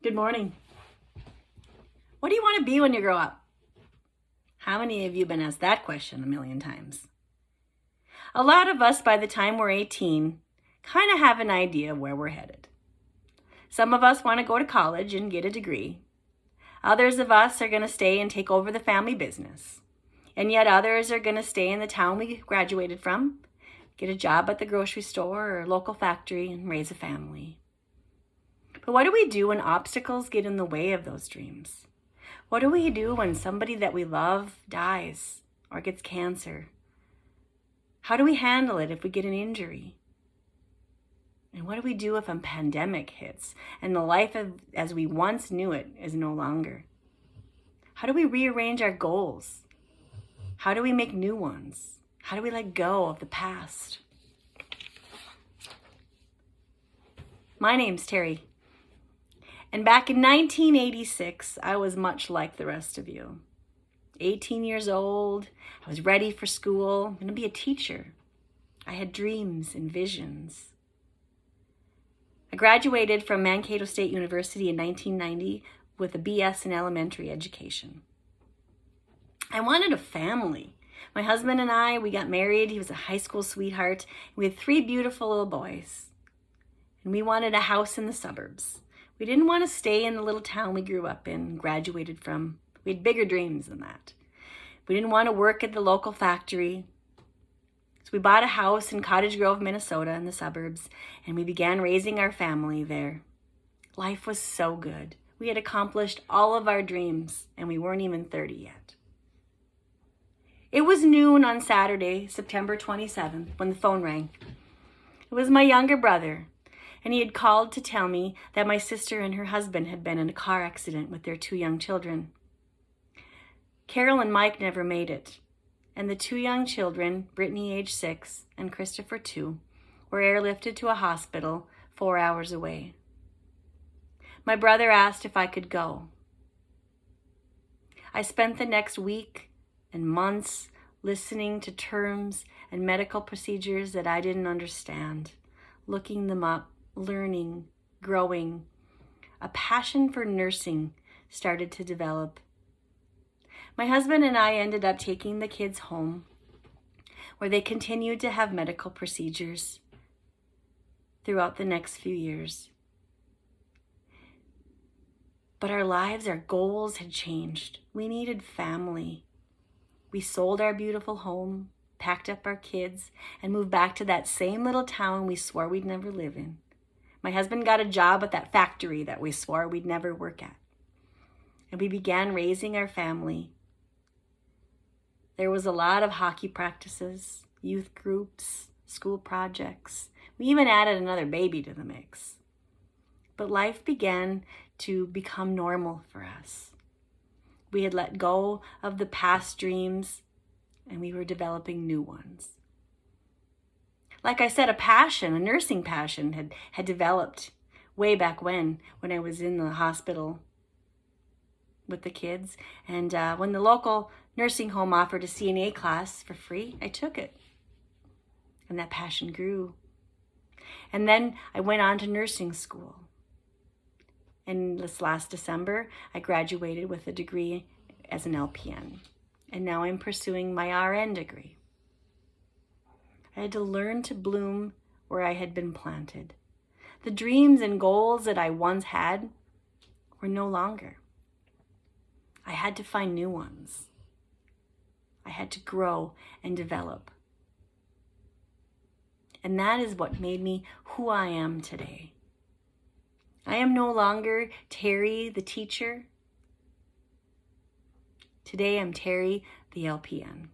Good morning. What do you want to be when you grow up? How many of you have been asked that question a million times? A lot of us, by the time we're 18, kind of have an idea of where we're headed. Some of us want to go to college and get a degree. Others of us are going to stay and take over the family business. And yet others are going to stay in the town we graduated from, get a job at the grocery store or local factory, and raise a family. But what do we do when obstacles get in the way of those dreams? What do we do when somebody that we love dies or gets cancer? How do we handle it if we get an injury? And what do we do if a pandemic hits and the life as we once knew it is no longer? How do we rearrange our goals? How do we make new ones? How do we let go of the past? My name's Terry. And back in 1986, I was much like the rest of you. 18 years old, I was ready for school. I'm going to be a teacher. I had dreams and visions. I graduated from Mankato State University in 1990 with a BS in elementary education. I wanted a family. My husband and I, we got married. He was a high school sweetheart. We had 3 beautiful little boys. And we wanted a house in the suburbs. We didn't want to stay in the little town we grew up in, graduated from. We had bigger dreams than that. We didn't want to work at the local factory. So we bought a house in Cottage Grove, Minnesota in the suburbs, and we began raising our family there. Life was so good. We had accomplished all of our dreams, and we weren't even 30 yet. It was noon on Saturday, September 27th, when the phone rang. It was my younger brother. And he had called to tell me that my sister and her husband had been in a car accident with their 2 young children. Carol and Mike never made it, and the 2 young children, Brittany age 6 and Christopher 2, were airlifted to a hospital 4 hours away. My brother asked if I could go. I spent the next week and months listening to terms and medical procedures that I didn't understand, looking them up, learning, growing. A passion for nursing started to develop. My husband and I ended up taking the kids home, where they continued to have medical procedures throughout the next few years. But our lives, our goals had changed. We needed family. We sold our beautiful home, packed up our kids, and moved back to that same little town we swore we'd never live in. My husband got a job at that factory that we swore we'd never work at. And we began raising our family. There was a lot of hockey practices, youth groups, school projects. We even added another baby to the mix. But life began to become normal for us. We had let go of the past dreams, and we were developing new ones. Like I said, a passion, a nursing passion had developed way back when I was in the hospital with the kids. And when the local nursing home offered a CNA class for free, I took it. And that passion grew. And then I went on to nursing school. And this last December, I graduated with a degree as an LPN. And now I'm pursuing my RN degree. I had to learn to bloom where I had been planted. The dreams and goals that I once had were no longer. I had to find new ones. I had to grow and develop. And that is what made me who I am today. I am no longer Terry, the teacher. Today I'm Terry, the LPN.